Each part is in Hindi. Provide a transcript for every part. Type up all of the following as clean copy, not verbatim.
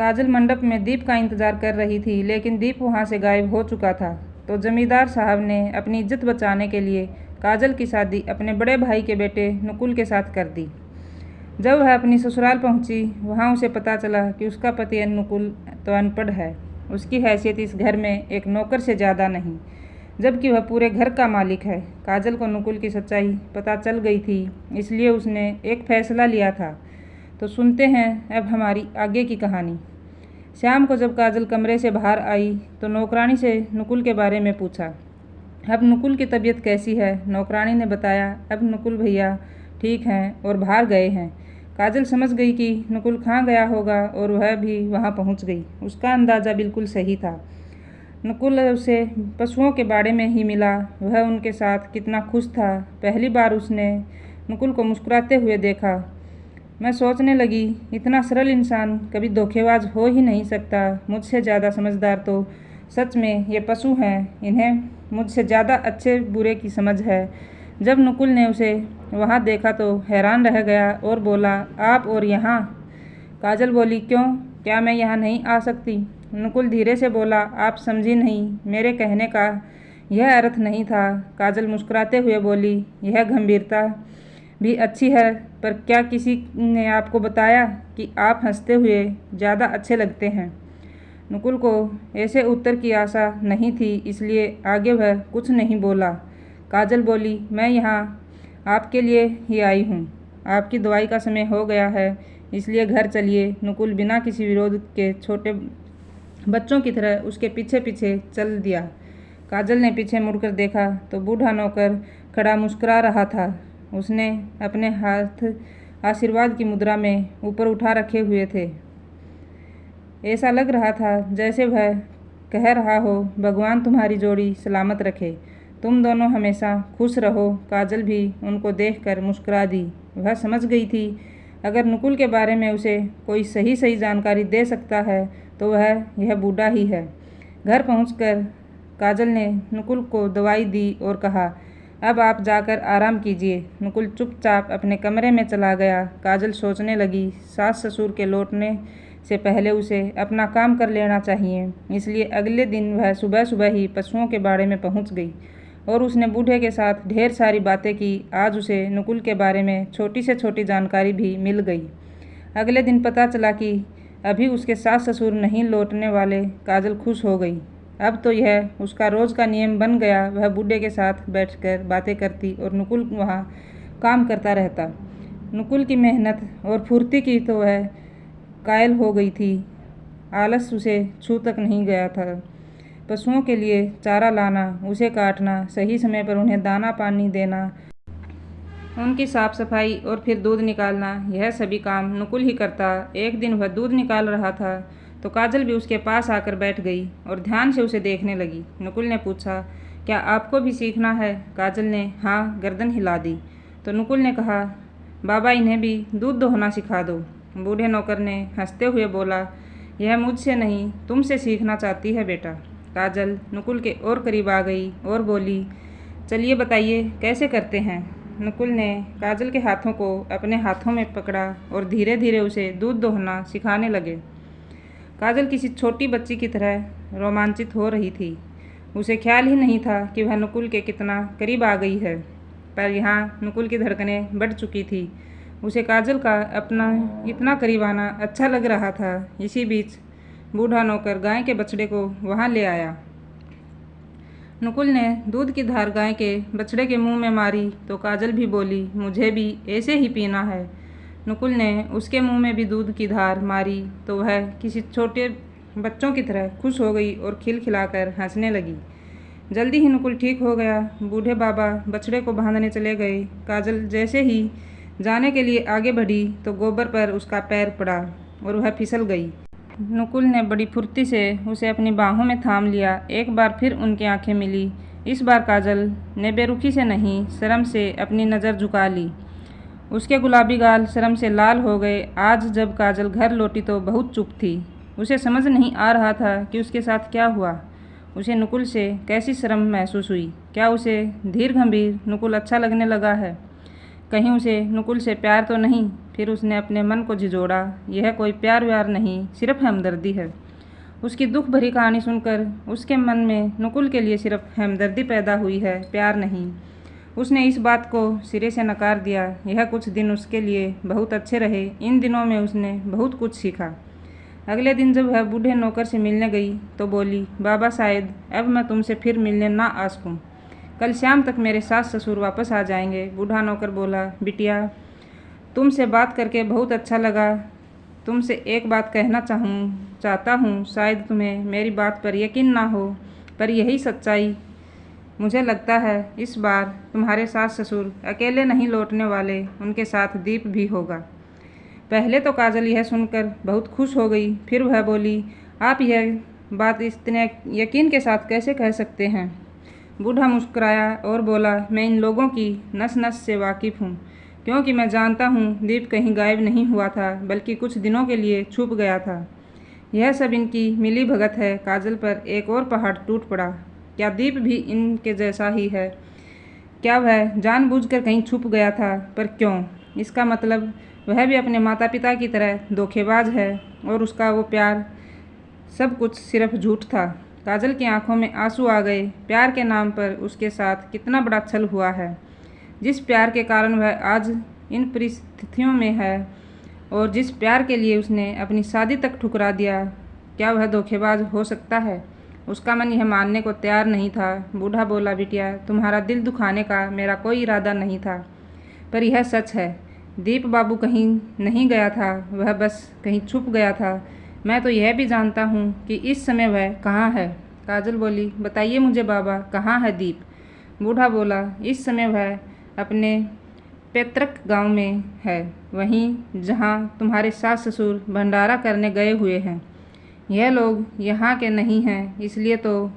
काजल मंडप में दीप का इंतजार कर रही थी, लेकिन दीप वहां से गायब हो चुका था। तो जमींदार साहब ने अपनी इज्जत बचाने के लिए काजल की शादी अपने बड़े भाई के बेटे नुकुल के साथ कर दी। जब वह अपनी ससुराल पहुंची, वहां उसे पता चला कि उसका पति नुकुल तो अनपढ़ है। उसकी हैसियत इस घर में एक नौकर से ज़्यादा नहीं, जबकि वह पूरे घर का मालिक है। काजल को नुकुल की सच्चाई पता चल गई थी, इसलिए उसने एक फैसला लिया था। तो सुनते हैं अब हमारी आगे की कहानी। शाम को जब काजल कमरे से बाहर आई तो नौकरानी से नुकुल के बारे में पूछा। अब नुकुल की तबीयत कैसी है? नौकरानी ने बताया, अब नुकुल भैया ठीक हैं और बाहर गए हैं। काजल समझ गई कि नुकुल कहाँ गया होगा और वह भी वहाँ पहुँच गई। उसका अंदाज़ा बिल्कुल सही था। नुकुल उसे पशुओं के बारे में ही मिला। वह उनके साथ कितना खुश था। पहली बार उसने नुकुल को मुस्कुराते हुए देखा। मैं सोचने लगी, इतना सरल इंसान कभी धोखेबाज हो ही नहीं सकता। मुझसे ज़्यादा समझदार तो सच में ये पशु हैं। इन्हें मुझसे ज़्यादा अच्छे बुरे की समझ है। जब नुकुल ने उसे वहाँ देखा तो हैरान रह गया और बोला, आप और यहाँ? काजल बोली, क्यों, क्या मैं यहाँ नहीं आ सकती? नुकुल धीरे से बोला, आप समझी नहीं, मेरे कहने का यह अर्थ नहीं था। काजल मुस्कुराते हुए बोली, यह गंभीरता भी अच्छी है, पर क्या किसी ने आपको बताया कि आप हंसते हुए ज़्यादा अच्छे लगते हैं? नुकुल को ऐसे उत्तर की आशा नहीं थी, इसलिए आगे वह कुछ नहीं बोला। काजल बोली, मैं यहाँ आपके लिए ही आई हूँ। आपकी दवाई का समय हो गया है, इसलिए घर चलिए। नुकुल बिना किसी विरोध के छोटे बच्चों की तरह उसके पीछे पीछे चल दिया। काजल ने पीछे मुड़कर देखा तो बूढ़ा नौकर खड़ा मुस्कुरा रहा था। उसने अपने हाथ आशीर्वाद की मुद्रा में ऊपर उठा रखे हुए थे। ऐसा लग रहा था जैसे वह कह रहा हो, भगवान तुम्हारी जोड़ी सलामत रखे, तुम दोनों हमेशा खुश रहो। काजल भी उनको देखकर मुस्कुरा दी। वह समझ गई थी, अगर नुकुल के बारे में उसे कोई सही जानकारी दे सकता है तो वह यह बूढ़ा ही है। घर पहुंचकर काजल ने नुकुल को दवाई दी और कहा, अब आप जाकर आराम कीजिए। नुकुल चुपचाप अपने कमरे में चला गया। काजल सोचने लगी, सास ससुर के लौटने से पहले उसे अपना काम कर लेना चाहिए। इसलिए अगले दिन वह सुबह सुबह ही पशुओं के बाड़े में पहुंच गई और उसने बूढ़े के साथ ढेर सारी बातें की। आज उसे नुकुल के बारे में छोटी से छोटी जानकारी भी मिल गई। अगले दिन पता चला कि अभी उसके सास ससुर नहीं लौटने वाले। काजल खुश हो गई। अब तो यह उसका रोज़ का नियम बन गया। वह बूढ़े के साथ बैठकर बातें करती और नुकुल वहाँ काम करता रहता। नुकुल की मेहनत और फुर्ती की तो वह कायल हो गई थी। आलस उसे छू तक नहीं गया था। पशुओं के लिए चारा लाना, उसे काटना, सही समय पर उन्हें दाना पानी देना, उनकी साफ सफाई और फिर दूध निकालना, यह सभी काम नुकुल ही करता। एक दिन वह दूध निकाल रहा था तो काजल भी उसके पास आकर बैठ गई और ध्यान से उसे देखने लगी। नुकुल ने पूछा, क्या आपको भी सीखना है? काजल ने हाँ गर्दन हिला दी। तो नुकुल ने कहा, बाबा इन्हें भी दूध दोहना सिखा दो। बूढ़े नौकर ने हंसते हुए बोला, यह मुझसे नहीं तुमसे सीखना चाहती है बेटा। काजल नुकुल के और करीब आ गई और बोली, चलिए बताइए कैसे करते हैं। नुकुल ने काजल के हाथों को अपने हाथों में पकड़ा और धीरे धीरे उसे दूध दोहना सिखाने लगे। काजल किसी छोटी बच्ची की तरह रोमांचित हो रही थी। उसे ख्याल ही नहीं था कि वह नुकुल के कितना करीब आ गई है, पर यहाँ नुकुल की धड़कनें बढ़ चुकी थी। उसे काजल का अपना इतना करीब आना अच्छा लग रहा था। इसी बीच बूढ़ा नौकर गाय के बछड़े को वहाँ ले आया। नुकुल ने दूध की धार गाय के बछड़े के मुंह में मारी तो काजल भी बोली, मुझे भी ऐसे ही पीना है। नुकुल ने उसके मुंह में भी दूध की धार मारी तो वह किसी छोटे बच्चों की तरह खुश हो गई और खिलखिलाकर हंसने लगी। जल्दी ही नुकुल ठीक हो गया। बूढ़े बाबा बछड़े को बांधने चले गए। काजल जैसे ही जाने के लिए आगे बढ़ी तो गोबर पर उसका पैर पड़ा और वह फिसल गई। नुकुल ने बड़ी फुर्ती से उसे अपनी बाहों में थाम लिया। एक बार फिर उनकी आंखें मिली। इस बार काजल ने बेरुखी से नहीं, शर्म से अपनी नज़र झुका ली। उसके गुलाबी गाल शर्म से लाल हो गए। आज जब काजल घर लौटी तो बहुत चुप थी। उसे समझ नहीं आ रहा था कि उसके साथ क्या हुआ। उसे नुकुल से कैसी शर्म महसूस हुई। क्या उसे धीर गंभीर नुकुल अच्छा लगने लगा है? कहीं उसे नुकुल से प्यार तो नहीं। फिर उसने अपने मन को झिझोड़ा, यह कोई प्यार व्यार नहीं, सिर्फ हमदर्दी है। उसकी दुख भरी कहानी सुनकर उसके मन में नुकुल के लिए सिर्फ हमदर्दी पैदा हुई है, प्यार नहीं। उसने इस बात को सिरे से नकार दिया। यह कुछ दिन उसके लिए बहुत अच्छे रहे। इन दिनों में उसने बहुत कुछ सीखा। अगले दिन जब वह बूढ़े नौकर से मिलने गई तो बोली, बाबा शायद अब मैं तुमसे फिर मिलने ना आ सकूं। कल शाम तक मेरे सास ससुर वापस आ जाएंगे। बूढ़ा नौकर बोला, बिटिया तुमसे बात करके बहुत अच्छा लगा। तुमसे एक बात कहना चाहता हूँ। शायद तुम्हें मेरी बात पर यकीन ना हो, पर यही सच्चाई। मुझे लगता है इस बार तुम्हारे सास ससुर अकेले नहीं लौटने वाले, उनके साथ दीप भी होगा। पहले तो काजल यह सुनकर बहुत खुश हो गई। फिर वह बोली, आप यह बात इतने यकीन के साथ कैसे कह सकते हैं? बूढ़ा मुस्कुराया और बोला, मैं इन लोगों की नस नस से वाकिफ़ हूँ, क्योंकि मैं जानता हूँ दीप कहीं गायब नहीं हुआ था, बल्कि कुछ दिनों के लिए छुप गया था। यह सब इनकी मिली भगत है। काजल पर एक और पहाड़ टूट पड़ा। क्या दीप भी इनके जैसा ही है? क्या वह जानबूझकर कहीं छुप गया था? पर क्यों? इसका मतलब वह भी अपने माता पिता की तरह धोखेबाज है और उसका वो प्यार सब कुछ सिर्फ झूठ था। काजल की आंखों में आंसू आ गए। प्यार के नाम पर उसके साथ कितना बड़ा छल हुआ है। जिस प्यार के कारण वह आज इन परिस्थितियों में है और जिस प्यार के लिए उसने अपनी शादी तक ठुकरा दिया, क्या वह धोखेबाज हो सकता है? उसका मन यह मानने को तैयार नहीं था। बूढ़ा बोला, बिटिया तुम्हारा दिल दुखाने का मेरा कोई इरादा नहीं था, पर यह सच है, दीप बाबू कहीं नहीं गया था, वह बस कहीं छुप गया था। मैं तो यह भी जानता हूँ कि इस समय वह कहाँ है। काजल बोली, बताइए मुझे बाबा, कहाँ है दीप? बूढ़ा बोला, इस समय वह अपने पैतृक गांव में है, वहीं जहाँ तुम्हारे सास ससुर भंडारा करने गए हुए हैं। यह लोग यहाँ के नहीं हैं, इसलिए तो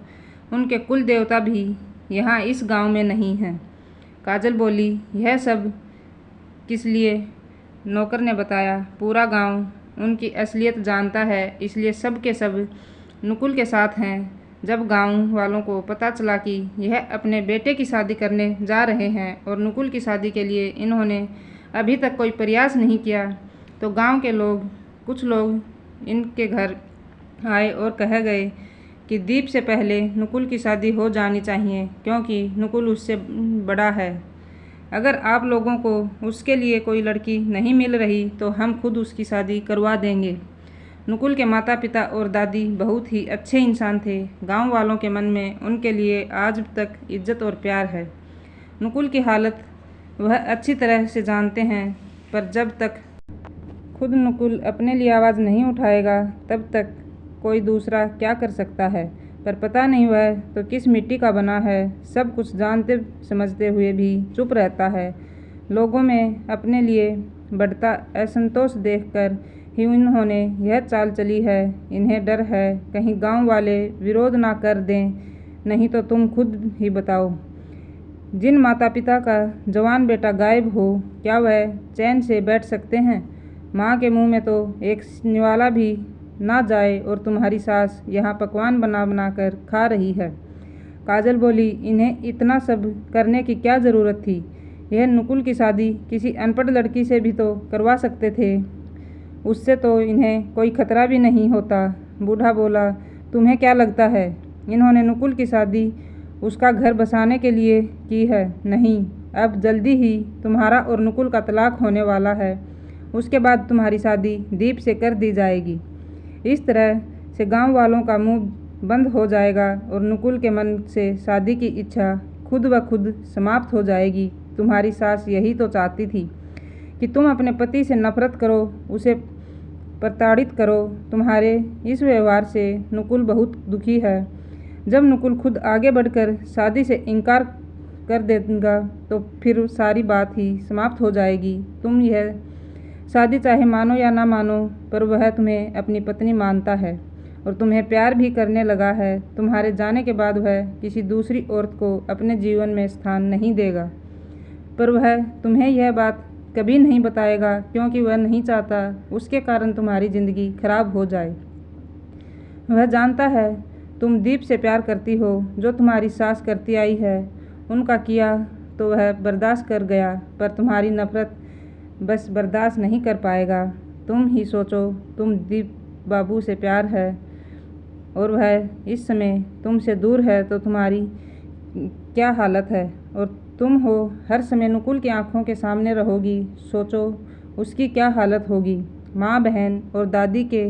उनके कुल देवता भी यहाँ इस गांव में नहीं हैं। काजल बोली, यह सब किस लिए? नौकर ने बताया, पूरा गांव उनकी असलियत जानता है, इसलिए सब के सब नुकुल के साथ हैं। जब गांव वालों को पता चला कि यह अपने बेटे की शादी करने जा रहे हैं और नुकुल की शादी के लिए इन्होंने अभी तक कोई प्रयास नहीं किया, तो गांव के कुछ लोग इनके घर आए और कह गए कि दीप से पहले नुकुल की शादी हो जानी चाहिए, क्योंकि नुकुल उससे बड़ा है। अगर आप लोगों को उसके लिए कोई लड़की नहीं मिल रही तो हम खुद उसकी शादी करवा देंगे। नुकुल के माता पिता और दादी बहुत ही अच्छे इंसान थे। गांव वालों के मन में उनके लिए आज तक इज्जत और प्यार है। नुकुल की हालत वह अच्छी तरह से जानते हैं, पर जब तक खुद नुकुल अपने लिए आवाज़ नहीं उठाएगा तब तक कोई दूसरा क्या कर सकता है। पर पता नहीं वह तो किस मिट्टी का बना है, सब कुछ जानते समझते हुए भी चुप रहता है। लोगों में अपने लिए बढ़ता असंतोष देखकर ही इन्होंने यह चाल चली है। इन्हें डर है कहीं गांव वाले विरोध ना कर दें। नहीं तो तुम खुद ही बताओ, जिन माता पिता का जवान बेटा गायब हो, क्या वह चैन से बैठ सकते हैं? माँ के मुंह में तो एक निवाला भी ना जाए और तुम्हारी सास यहाँ पकवान बना बना कर खा रही है। काजल बोली, इन्हें इतना सब करने की क्या ज़रूरत थी? यह नुकुल की शादी किसी अनपढ़ लड़की से भी तो करवा सकते थे, उससे तो इन्हें कोई खतरा भी नहीं होता। बूढ़ा बोला, तुम्हें क्या लगता है इन्होंने नुकुल की शादी उसका घर बसाने के लिए की है? नहीं, अब जल्दी ही तुम्हारा और नुकुल का तलाक होने वाला है। उसके बाद तुम्हारी शादी दीप से कर दी जाएगी। इस तरह से गांव वालों का मुंह बंद हो जाएगा और नुकुल के मन से शादी की इच्छा खुद ब खुद समाप्त हो जाएगी। तुम्हारी सास यही तो चाहती थी कि तुम अपने पति से नफरत करो, उसे प्रताड़ित करो। तुम्हारे इस व्यवहार से नुकुल बहुत दुखी है। जब नुकुल खुद आगे बढ़कर शादी से इनकार कर देगा तो फिर सारी बात ही समाप्त हो जाएगी। तुम यह शादी चाहे मानो या ना मानो, पर वह तुम्हें अपनी पत्नी मानता है और तुम्हें प्यार भी करने लगा है। तुम्हारे जाने के बाद वह किसी दूसरी औरत को अपने जीवन में स्थान नहीं देगा, पर वह तुम्हें यह बात कभी नहीं बताएगा, क्योंकि वह नहीं चाहता उसके कारण तुम्हारी ज़िंदगी खराब हो जाए। वह जानता है तुम दीप से प्यार करती हो, जो तुम्हारी सास करती आई है। उनका किया तो वह बर्दाश्त कर गया, पर तुम्हारी नफ़रत बस बर्दाश्त नहीं कर पाएगा। तुम ही सोचो, तुम दीप बाबू से प्यार है और वह इस समय तुमसे दूर है तो तुम्हारी क्या हालत है। और तुम हो हर समय नुकुल की आंखों के सामने रहोगी। सोचो उसकी क्या हालत होगी। माँ, बहन और दादी के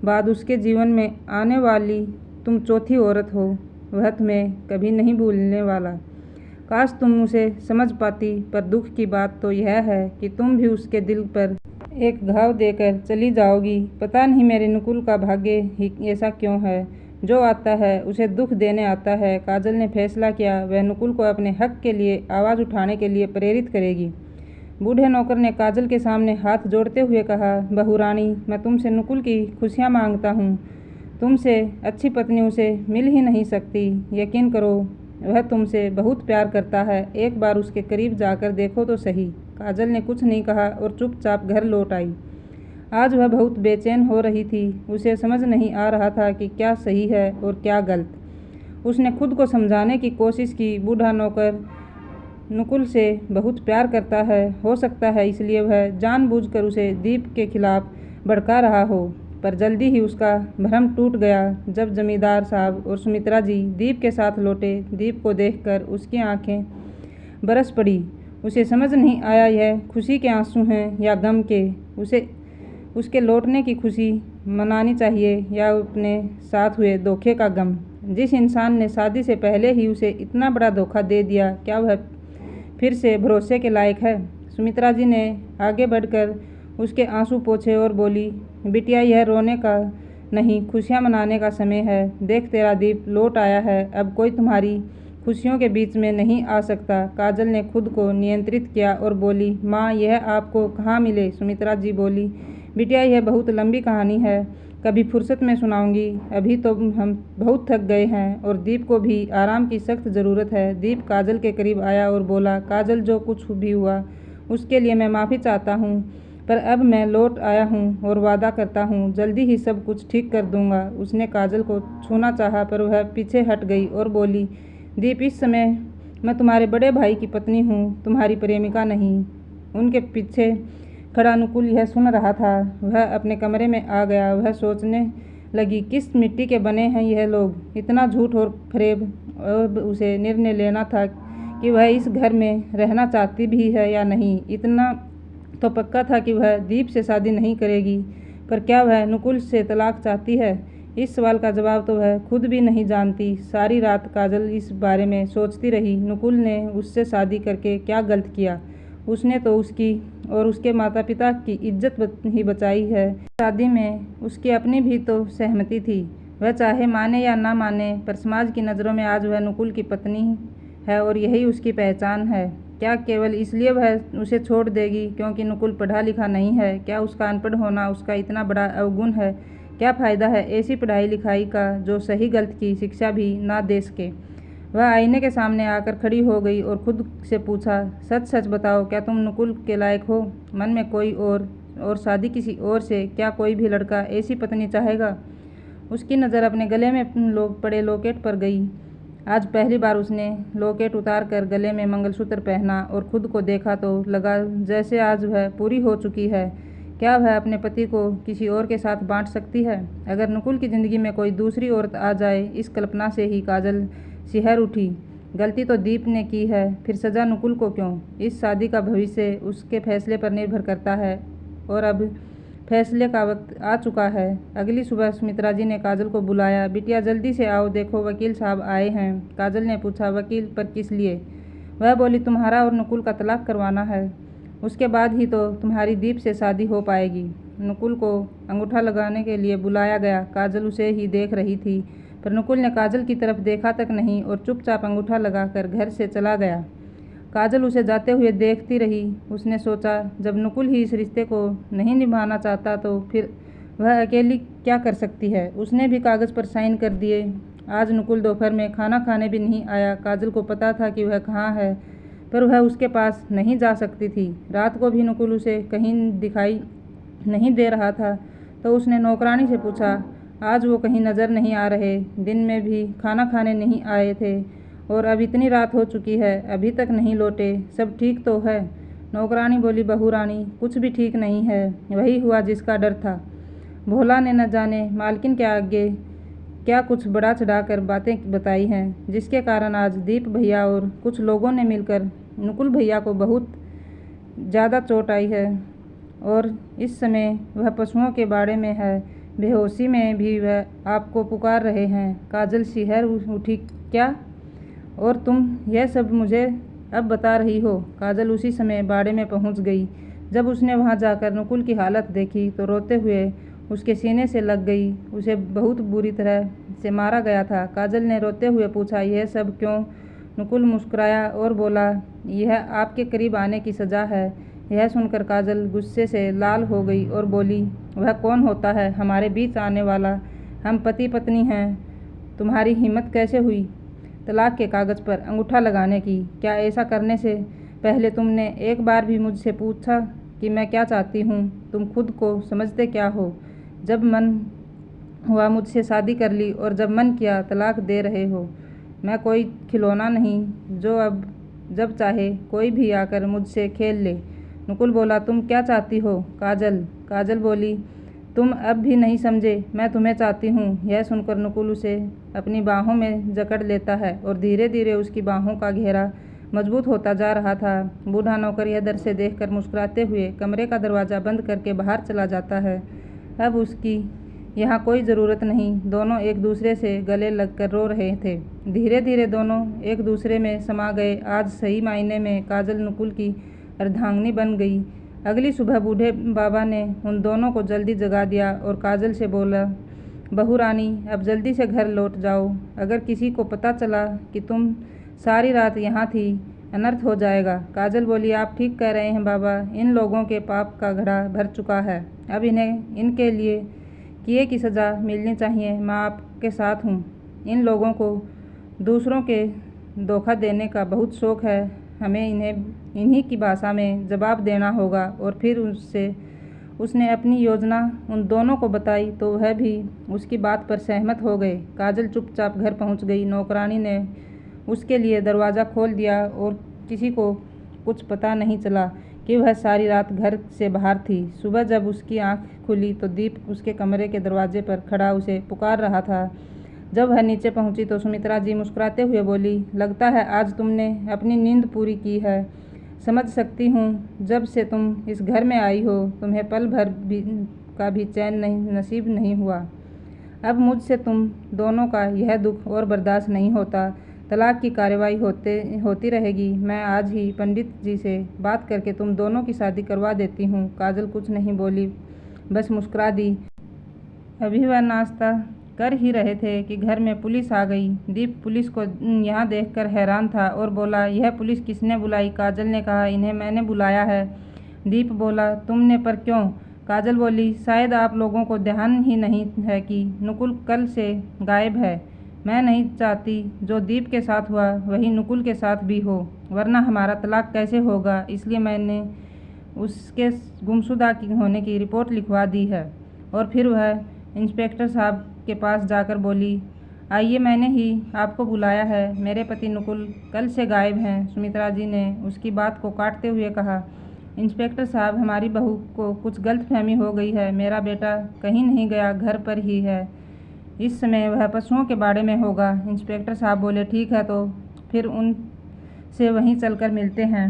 बाद उसके जीवन में आने वाली तुम चौथी औरत हो। वह तुम्हें कभी नहीं भूलने वाला। काश तुम उसे समझ पाती, पर दुख की बात तो यह है कि तुम भी उसके दिल पर एक घाव देकर चली जाओगी। पता नहीं मेरे नुकुल का भाग्य ही ऐसा क्यों है, जो आता है उसे दुख देने आता है। काजल ने फैसला किया वह नुकुल को अपने हक के लिए आवाज़ उठाने के लिए प्रेरित करेगी। बूढ़े नौकर ने काजल के सामने हाथ जोड़ते हुए कहा, बहू रानी, मैं तुमसे नुकुल की खुशियाँ मांगता हूँ। तुमसे अच्छी पत्नी उसे मिल ही नहीं सकती। यकीन करो, वह तुमसे बहुत प्यार करता है। एक बार उसके करीब जाकर देखो तो सही। काजल ने कुछ नहीं कहा और चुपचाप घर लौट आई। आज वह बहुत बेचैन हो रही थी। उसे समझ नहीं आ रहा था कि क्या सही है और क्या गलत। उसने खुद को समझाने की कोशिश की। बूढ़ा नौकर नुकुल से बहुत प्यार करता है, हो सकता है इसलिए वह जानबूझकर उसे दीप के खिलाफ भड़का रहा हो। पर जल्दी ही उसका भ्रम टूट गया जब जमींदार साहब और सुमित्रा जी दीप के साथ लौटे। दीप को देखकर उसकी आंखें बरस पड़ी। उसे समझ नहीं आया यह खुशी के आंसू हैं या गम के। उसे उसके लौटने की खुशी मनानी चाहिए या अपने साथ हुए धोखे का गम। जिस इंसान ने शादी से पहले ही उसे इतना बड़ा धोखा दे दिया, क्या वह फिर से भरोसे के लायक है। सुमित्रा जी ने आगे बढ़कर उसके आंसू पोंछे और बोली, बिटिया, यह रोने का नहीं, खुशियाँ मनाने का समय है। देख, तेरा दीप लौट आया है। अब कोई तुम्हारी खुशियों के बीच में नहीं आ सकता। काजल ने खुद को नियंत्रित किया और बोली, माँ, यह आपको कहाँ मिले। सुमित्रा जी बोली, बिटिया, यह बहुत लंबी कहानी है, कभी फुर्सत में सुनाऊंगी। अभी तो हम बहुत थक गए हैं और दीप को भी आराम की सख्त ज़रूरत है। दीप काजल के करीब आया और बोला, काजल, जो कुछ भी हुआ उसके लिए मैं माफ़ी चाहता हूँ, पर अब मैं लौट आया हूँ और वादा करता हूँ जल्दी ही सब कुछ ठीक कर दूँगा। उसने काजल को छूना चाहा पर वह पीछे हट गई और बोली, दीप, इस समय मैं तुम्हारे बड़े भाई की पत्नी हूँ, तुम्हारी प्रेमिका नहीं। उनके पीछे खड़ा नुकुल यह सुन रहा था। वह अपने कमरे में आ गया। वह सोचने लगी, किस मिट्टी के बने हैं यह लोग, इतना झूठ और फरेब। अब उसे निर्णय लेना था कि वह इस घर में रहना चाहती भी है या नहीं। इतना तो पक्का था कि वह दीप से शादी नहीं करेगी, पर क्या वह नुकुल से तलाक चाहती है? इस सवाल का जवाब तो वह खुद भी नहीं जानती। सारी रात काजल इस बारे में सोचती रही। नुकुल ने उससे शादी करके क्या गलत किया? उसने तो उसकी और उसके माता पिता की इज्जत ही बचाई है। शादी में उसकी अपनी भी तो सहमति थी। वह चाहे माने या ना माने, पर समाज की नज़रों में आज वह नुकुल की पत्नी है और यही उसकी पहचान है। क्या केवल इसलिए वह उसे छोड़ देगी क्योंकि नुकुल पढ़ा लिखा नहीं है? क्या उसका अनपढ़ होना उसका इतना बड़ा अवगुण है? क्या फ़ायदा है ऐसी पढ़ाई लिखाई का जो सही गलत की शिक्षा भी ना दे सके? वह आईने के सामने आकर खड़ी हो गई और खुद से पूछा, सच सच बताओ, क्या तुम नुकुल के लायक हो? मन में कोई और शादी किसी और से? क्या कोई भी लड़का ऐसी पत्नी चाहेगा? उसकी नज़र अपने गले में पड़े लॉकेट पर गई। आज पहली बार उसने लॉकेट उतार कर गले में मंगलसूत्र पहना और खुद को देखा तो लगा जैसे आज वह पूरी हो चुकी है। क्या वह अपने पति को किसी और के साथ बांट सकती है? अगर नुकुल की ज़िंदगी में कोई दूसरी औरत आ जाए, इस कल्पना से ही काजल सिहर उठी। गलती तो दीप ने की है, फिर सज़ा नुकुल को क्यों? इस शादी का भविष्य उसके फैसले पर निर्भर करता है और अब फैसले का वक्त आ चुका है। अगली सुबह सुमित्रा जी ने काजल को बुलाया। बिटिया, जल्दी से आओ, देखो वकील साहब आए हैं। काजल ने पूछा, वकील? पर किस लिए? वह बोली, तुम्हारा और नुकुल का तलाक करवाना है। उसके बाद ही तो तुम्हारी दीप से शादी हो पाएगी। नुकुल को अंगूठा लगाने के लिए बुलाया गया। काजल उसे ही देख रही थी, पर नुकुल ने काजल की तरफ देखा तक नहीं और चुपचाप अंगूठा लगाकर घर से चला गया। काजल उसे जाते हुए देखती रही। उसने सोचा, जब नुकुल ही इस रिश्ते को नहीं निभाना चाहता तो फिर वह अकेली क्या कर सकती है। उसने भी कागज़ पर साइन कर दिए। आज नुकुल दोपहर में खाना खाने भी नहीं आया। काजल को पता था कि वह कहाँ है, पर वह उसके पास नहीं जा सकती थी। रात को भी नुकुल उसे कहीं दिखाई नहीं दे रहा था, तो उसने नौकरानी से पूछा, आज वो कहीं नज़र नहीं आ रहे? दिन में भी खाना खाने नहीं आए थे। और अब इतनी रात हो चुकी है, अभी तक नहीं लौटे, सब ठीक तो है? नौकरानी बोली, बहू रानी, कुछ भी ठीक नहीं है, वही हुआ जिसका डर था। भोला ने न जाने मालकिन के आगे क्या कुछ बढ़ा चढ़ा कर बातें बताई हैं, जिसके कारण आज दीप भैया और कुछ लोगों ने मिलकर नुकुल भैया को बहुत ज़्यादा चोट आई है और इस समय वह पशुओं के बाड़े में है। बेहोशी में भी वह आपको पुकार रहे हैं। काजल सिहर उठी, क्या? और तुम यह सब मुझे अब बता रही हो? काजल उसी समय बाड़े में पहुंच गई। जब उसने वहां जाकर नुकुल की हालत देखी तो रोते हुए उसके सीने से लग गई। उसे बहुत बुरी तरह से मारा गया था। काजल ने रोते हुए पूछा, यह सब क्यों? नुकुल मुस्कुराया और बोला, यह आपके करीब आने की सज़ा है। यह सुनकर काजल गुस्से से लाल हो गई और बोली, वह कौन होता है हमारे बीच आने वाला? हम पति पत्नी हैं। तुम्हारी हिम्मत कैसे हुई तलाक के कागज़ पर अंगूठा लगाने की? क्या ऐसा करने से पहले तुमने एक बार भी मुझसे पूछा कि मैं क्या चाहती हूँ? तुम खुद को समझते क्या हो? जब मन हुआ मुझसे शादी कर ली और जब मन किया तलाक दे रहे हो। मैं कोई खिलौना नहीं जो अब जब चाहे कोई भी आकर मुझसे खेल ले। नुकुल बोला, तुम क्या चाहती हो? काजल बोली, तुम अब भी नहीं समझे, मैं तुम्हें चाहती हूँ। यह सुनकर नुकुल उसे अपनी बाहों में जकड़ लेता है और धीरे धीरे उसकी बाहों का घेरा मजबूत होता जा रहा था। बूढ़ा नौकर यह दृश्य देखकर मुस्कुराते हुए कमरे का दरवाज़ा बंद करके बाहर चला जाता है। अब उसकी यहाँ कोई ज़रूरत नहीं। दोनों एक दूसरे से गले लगकर रो रहे थे। धीरे धीरे दोनों एक दूसरे में समा गए। आज सही मायने में काजल नुकुल की अर्धांगिनी बन गई। अगली सुबह बूढ़े बाबा ने उन दोनों को जल्दी जगा दिया और काजल से बोला, बहू रानी, अब जल्दी से घर लौट जाओ। अगर किसी को पता चला कि तुम सारी रात यहाँ थी, अनर्थ हो जाएगा। काजल बोली, आप ठीक कह रहे हैं बाबा, इन लोगों के पाप का घड़ा भर चुका है। अब इन्हें इनके लिए किए की सज़ा मिलनी चाहिए। मैं आपके साथ हूँ। इन लोगों को दूसरों के धोखा देने का बहुत शौक है। हमें इन्हें इन्हीं की भाषा में जवाब देना होगा। और फिर उसने अपनी योजना उन दोनों को बताई तो वह भी उसकी बात पर सहमत हो गए। काजल चुपचाप घर पहुंच गई। नौकरानी ने उसके लिए दरवाज़ा खोल दिया और किसी को कुछ पता नहीं चला कि वह सारी रात घर से बाहर थी। सुबह जब उसकी आंख खुली तो दीप उसके कमरे के दरवाजे पर खड़ा उसे पुकार रहा था। जब वह नीचे पहुंची तो सुमित्रा जी मुस्कुराते हुए बोली, लगता है आज तुमने अपनी नींद पूरी की है। समझ सकती हूँ, जब से तुम इस घर में आई हो तुम्हें पल भर का भी चैन नसीब नहीं हुआ। अब मुझसे तुम दोनों का यह दुख और बर्दाश्त नहीं होता। तलाक की कार्रवाई होती रहेगी। मैं आज ही पंडित जी से बात करके तुम दोनों की शादी करवा देती हूँ। काजल कुछ नहीं बोली, बस मुस्कुरा दी। अभी वह नाश्ता कर ही रहे थे कि घर में पुलिस आ गई। दीप पुलिस को यहाँ देखकर हैरान था और बोला, यह पुलिस किसने बुलाई? काजल ने कहा, इन्हें मैंने बुलाया है। दीप बोला, तुमने? पर क्यों? काजल बोली, शायद आप लोगों को ध्यान ही नहीं है कि नुकुल कल से गायब है। मैं नहीं चाहती जो दीप के साथ हुआ वही नुकुल के साथ भी हो, वरना हमारा तलाक कैसे होगा। इसलिए मैंने उसके गुमशुदा होने की रिपोर्ट लिखवा दी है। और फिर वह इंस्पेक्टर साहब के पास जाकर बोली, आइए, मैंने ही आपको बुलाया है। मेरे पति नुकुल कल से गायब हैं। सुमित्रा जी ने उसकी बात को काटते हुए कहा, इंस्पेक्टर साहब, हमारी बहू को कुछ गलतफहमी हो गई है। मेरा बेटा कहीं नहीं गया, घर पर ही है। इस समय वह पशुओं के बाड़े में होगा। इंस्पेक्टर साहब बोले, ठीक है, तो फिर उनसे वहीं चलकर मिलते हैं।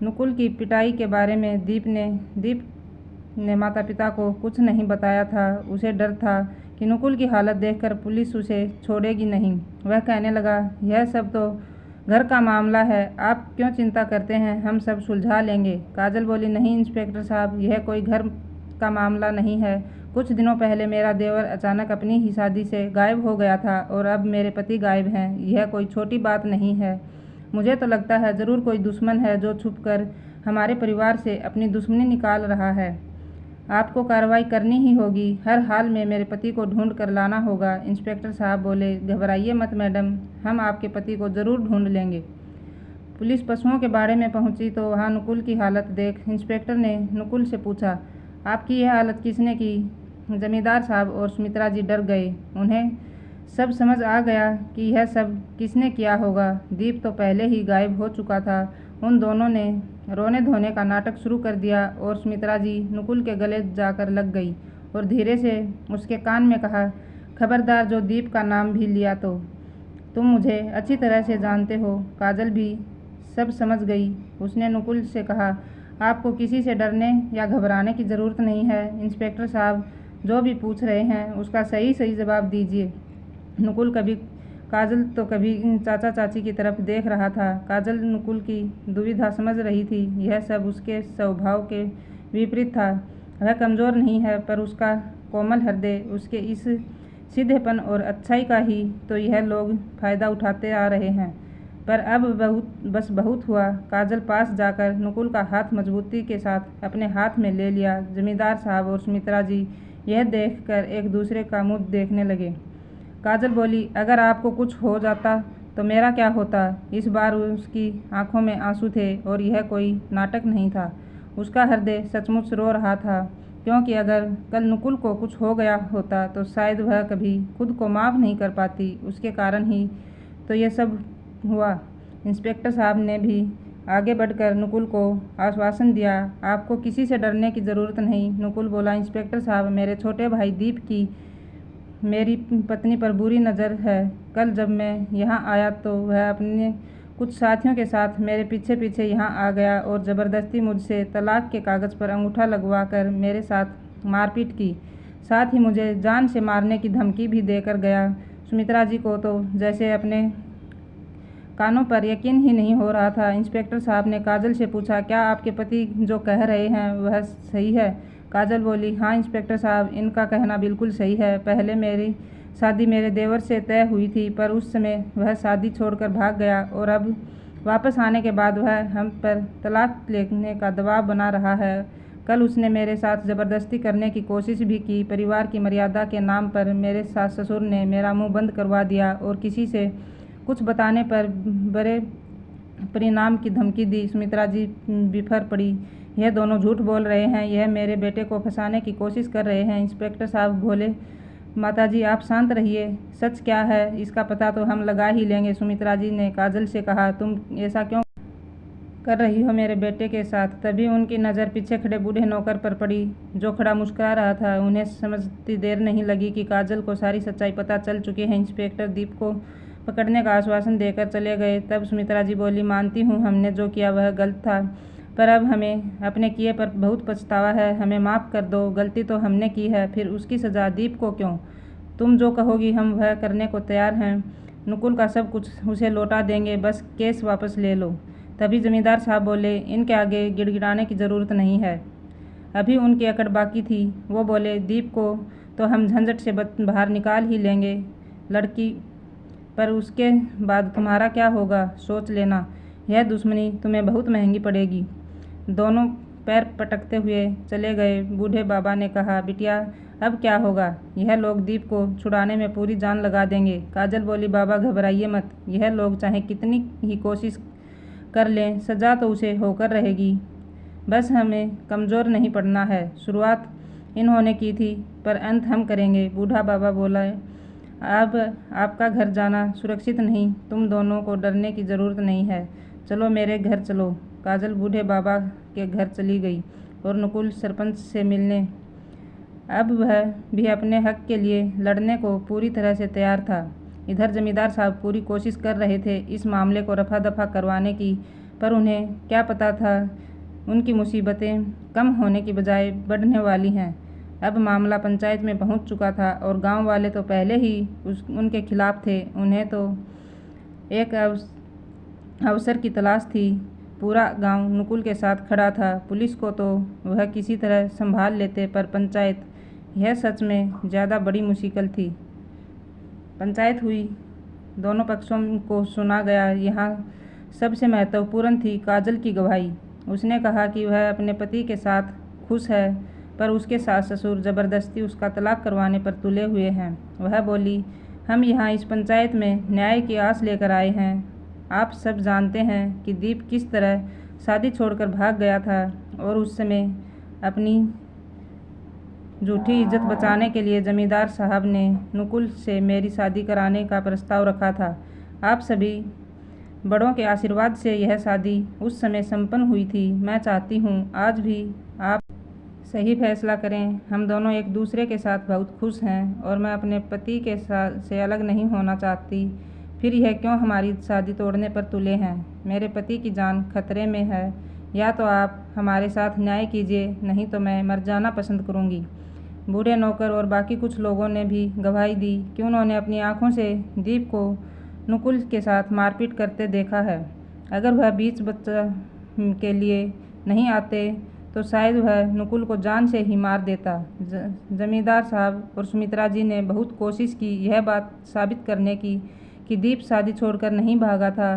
नुकुल की पिटाई के बारे में दीप ने माता पिता को कुछ नहीं बताया था। उसे डर था कि नुकुल की हालत देखकर पुलिस उसे छोड़ेगी नहीं। वह कहने लगा, यह सब तो घर का मामला है, आप क्यों चिंता करते हैं, हम सब सुलझा लेंगे। काजल बोली, नहीं इंस्पेक्टर साहब, यह कोई घर का मामला नहीं है। कुछ दिनों पहले मेरा देवर अचानक अपनी ही शादी से गायब हो गया था और अब मेरे पति गायब हैं। यह कोई छोटी बात नहीं है। मुझे तो लगता है ज़रूर कोई दुश्मन है जो छुपकर हमारे परिवार से अपनी दुश्मनी निकाल रहा है। आपको कार्रवाई करनी ही होगी। हर हाल में मेरे पति को ढूंढ कर लाना होगा। इंस्पेक्टर साहब बोले, घबराइए मत मैडम, हम आपके पति को ज़रूर ढूंढ लेंगे। पुलिस पशुओं के बाड़े में पहुंची तो वहां नुकुल की हालत देख इंस्पेक्टर ने नुकुल से पूछा, आपकी यह हालत किसने की? जमींदार साहब और सुमित्रा जी डर गए। उन्हें सब समझ आ गया कि यह सब किसने किया होगा। दीप तो पहले ही गायब हो चुका था। उन दोनों ने रोने धोने का नाटक शुरू कर दिया और सुमित्रा जी नुकुल के गले जाकर लग गई और धीरे से उसके कान में कहा, खबरदार जो दीप का नाम भी लिया तो तुम मुझे अच्छी तरह से जानते हो। काजल भी सब समझ गई। उसने नुकुल से कहा, आपको किसी से डरने या घबराने की ज़रूरत नहीं है। इंस्पेक्टर साहब जो भी पूछ रहे हैं उसका सही सही जवाब दीजिए। नुकुल कभी काजल तो कभी चाचा चाची की तरफ देख रहा था। काजल नुकुल की दुविधा समझ रही थी। यह सब उसके स्वभाव के विपरीत था। वह कमज़ोर नहीं है, पर उसका कोमल हृदय, उसके इस सीधेपन और अच्छाई का ही तो यह लोग फ़ायदा उठाते आ रहे हैं। पर अब बहुत हुआ। काजल पास जाकर नुकुल का हाथ मजबूती के साथ अपने हाथ में ले लिया। जमींदार साहब और सुमित्रा जी यह देखकर एक दूसरे का मुँह देखने लगे। काजल बोली, अगर आपको कुछ हो जाता तो मेरा क्या होता। इस बार उसकी आंखों में आंसू थे और यह कोई नाटक नहीं था। उसका हृदय सचमुच रो रहा था, क्योंकि अगर कल नुकुल को कुछ हो गया होता तो शायद वह कभी खुद को माफ़ नहीं कर पाती। उसके कारण ही तो ये सब हुआ। इंस्पेक्टर साहब ने भी आगे बढ़कर नुकुल को आश्वासन दिया, आपको किसी से डरने की ज़रूरत नहीं। नुकुल बोला, इंस्पेक्टर साहब, मेरे छोटे भाई दीप की मेरी पत्नी पर बुरी नज़र है। कल जब मैं यहाँ आया तो वह अपने कुछ साथियों के साथ मेरे पीछे पीछे यहाँ आ गया और ज़बरदस्ती मुझसे तलाक के कागज़ पर अंगूठा लगवा कर मेरे साथ मारपीट की। साथ ही मुझे जान से मारने की धमकी भी देकर गया। सुमित्रा जी को तो जैसे अपने कानों पर यकीन ही नहीं हो रहा था। इंस्पेक्टर साहब ने काजल से पूछा, क्या आपके पति जो कह रहे हैं वह सही है। काजल बोली, हाँ इंस्पेक्टर साहब, इनका कहना बिल्कुल सही है। पहले मेरी शादी मेरे देवर से तय हुई थी, पर उस समय वह शादी छोड़कर भाग गया और अब वापस आने के बाद वह हम पर तलाक लेने का दबाव बना रहा है। कल उसने मेरे साथ ज़बरदस्ती करने की कोशिश भी की। परिवार की मर्यादा के नाम पर मेरे सास ससुर ने मेरा मुंह बंद करवा दिया और किसी से कुछ बताने पर बड़े परिणाम की धमकी दी। सुमित्रा जी बिफर पड़ी। यह दोनों झूठ बोल रहे हैं। यह मेरे बेटे को फंसाने की कोशिश कर रहे हैं। इंस्पेक्टर साहब बोले, माताजी आप शांत रहिए। सच क्या है इसका पता तो हम लगा ही लेंगे। सुमित्रा जी ने काजल से कहा, तुम ऐसा क्यों कर रही हो मेरे बेटे के साथ। तभी उनकी नज़र पीछे खड़े बूढ़े नौकर पर पड़ी, जो खड़ा मुस्कुरा रहा था। उन्हें समझती देर नहीं लगी कि काजल को सारी सच्चाई पता चल चुकी है। इंस्पेक्टर दीप को पकड़ने का आश्वासन देकर चले गए। तब सुमित्रा जी बोली, मानती हूँ हमने जो किया वह गलत था, पर अब हमें अपने किए पर बहुत पछतावा है। हमें माफ़ कर दो। गलती तो हमने की है, फिर उसकी सज़ा दीप को क्यों। तुम जो कहोगी हम वह करने को तैयार हैं। नुकुल का सब कुछ उसे लौटा देंगे, बस केस वापस ले लो। तभी जमींदार साहब बोले, इनके आगे गिड़गिड़ाने की ज़रूरत नहीं है। अभी उनकी अकड़ बाकी थी। वो बोले, दीप को तो हम झंझट से बाहर निकाल ही लेंगे लड़की, पर उसके बाद तुम्हारा क्या होगा सोच लेना। यह दुश्मनी तुम्हें बहुत महंगी पड़ेगी। दोनों पैर पटकते हुए चले गए। बूढ़े बाबा ने कहा, बिटिया अब क्या होगा। यह लोग दीप को छुड़ाने में पूरी जान लगा देंगे। काजल बोली, बाबा घबराइए मत। यह लोग चाहे कितनी ही कोशिश कर लें, सज़ा तो उसे होकर रहेगी। बस हमें कमज़ोर नहीं पड़ना है। शुरुआत इन्होंने की थी, पर अंत हम करेंगे। बूढ़ा बाबा बोला, अब आपका घर जाना सुरक्षित नहीं। तुम दोनों को डरने की ज़रूरत नहीं है। चलो मेरे घर चलो। काजल बूढ़े बाबा के घर चली गई और नुकुल सरपंच से मिलने। अब वह भी अपने हक के लिए लड़ने को पूरी तरह से तैयार था। इधर जमींदार साहब पूरी कोशिश कर रहे थे इस मामले को रफा दफा करवाने की, पर उन्हें क्या पता था उनकी मुसीबतें कम होने की बजाय बढ़ने वाली हैं। अब मामला पंचायत में पहुंच चुका था और गांव वाले तो पहले ही उनके खिलाफ थे। उन्हें तो एक अवसर की तलाश थी। पूरा गांव नुकुल के साथ खड़ा था। पुलिस को तो वह किसी तरह संभाल लेते, पर पंचायत, यह सच में ज़्यादा बड़ी मुश्किल थी। पंचायत हुई, दोनों पक्षों को सुना गया। यहाँ सबसे महत्वपूर्ण थी काजल की गवाही। उसने कहा कि वह अपने पति के साथ खुश है, पर उसके सास ससुर ज़बरदस्ती उसका तलाक करवाने पर तुले हुए हैं। वह बोली, हम यहाँ इस पंचायत में न्याय की आस लेकर आए हैं। आप सब जानते हैं कि दीप किस तरह शादी छोड़कर भाग गया था और उस समय अपनी झूठी इज्जत बचाने के लिए जमींदार साहब ने नुकुल से मेरी शादी कराने का प्रस्ताव रखा था। आप सभी बड़ों के आशीर्वाद से यह शादी उस समय संपन्न हुई थी। मैं चाहती हूँ आज भी आप सही फैसला करें। हम दोनों एक दूसरे के साथ बहुत खुश हैं और मैं अपने पति के साथ से अलग नहीं होना चाहती। फिर यह क्यों हमारी शादी तोड़ने पर तुले हैं? मेरे पति की जान खतरे में है। या तो आप हमारे साथ न्याय कीजिए, नहीं तो मैं मर जाना पसंद करूँगी। बूढ़े नौकर और बाकी कुछ लोगों ने भी गवाही दी कि उन्होंने अपनी आंखों से दीप को नुकुल के साथ मारपीट करते देखा है। अगर वह बीच बच्चा के लिए नहीं आते तो शायद वह नुकुल को जान से ही मार देता। जमींदार साहब और सुमित्रा जी ने बहुत कोशिश की यह बात साबित करने की कि दीप शादी छोड़कर नहीं भागा था।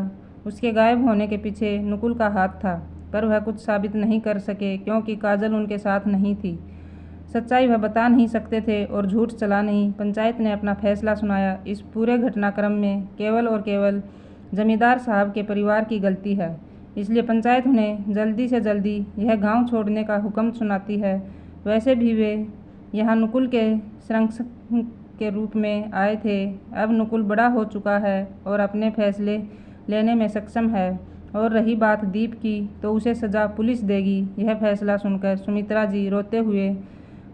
उसके गायब होने के पीछे नुकुल का हाथ था, पर वह कुछ साबित नहीं कर सके क्योंकि काजल उनके साथ नहीं थी। सच्चाई वह बता नहीं सकते थे और झूठ चला नहीं। पंचायत ने अपना फैसला सुनाया। इस पूरे घटनाक्रम में केवल और केवल जमींदार साहब के परिवार की गलती है, इसलिए पंचायत उन्हें जल्दी से जल्दी यह गांव छोड़ने का हुक्म सुनाती है। वैसे भी वे यहाँ नुकुल के संरक्षक के रूप में आए थे। अब नुकुल बड़ा हो चुका है और अपने फैसले लेने में सक्षम है। और रही बात दीप की, तो उसे सजा पुलिस देगी। यह फैसला सुनकर सुमित्रा जी रोते हुए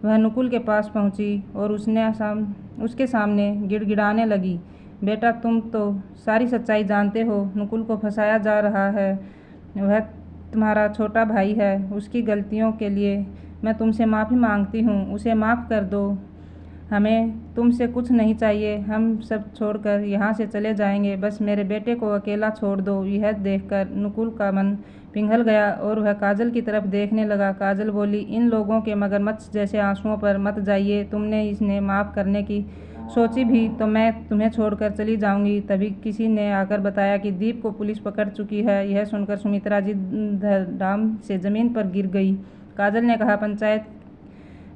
वह नुकुल के पास पहुंची और उसके सामने गिड़गिड़ाने लगी। बेटा, तुम तो सारी सच्चाई जानते हो। नुकुल को फंसाया जा रहा है। वह तुम्हारा छोटा भाई है। उसकी गलतियों के लिए मैं तुमसे माफ़ी मांगती हूँ। उसे माफ़ कर दो। हमें तुमसे कुछ नहीं चाहिए। हम सब छोड़कर यहाँ से चले जाएंगे। बस मेरे बेटे को अकेला छोड़ दो। यह देखकर नुकुल का मन पिघल गया और वह काजल की तरफ देखने लगा। काजल बोली, इन लोगों के मगरमच्छ जैसे आंसुओं पर मत जाइए। तुमने इन्हें माफ़ करने की सोची भी तो मैं तुम्हें छोड़कर चली जाऊंगी। तभी किसी ने आकर बताया कि दीप को पुलिस पकड़ चुकी है। यह सुनकर सुमित्रा जी धड़ाम से ज़मीन पर गिर गई। काजल ने कहा, पंचायत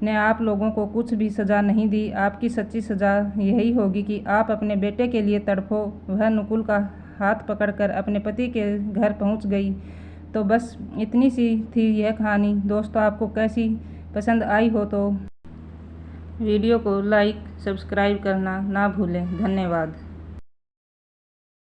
ने आप लोगों को कुछ भी सज़ा नहीं दी। आपकी सच्ची सज़ा यही होगी कि आप अपने बेटे के लिए तड़फो। वह नुकुल का हाथ पकड़कर अपने पति के घर पहुंच गई। तो बस इतनी सी थी यह कहानी। दोस्तों, आपको कैसी पसंद आई हो तो वीडियो को लाइक सब्सक्राइब करना ना भूलें। धन्यवाद।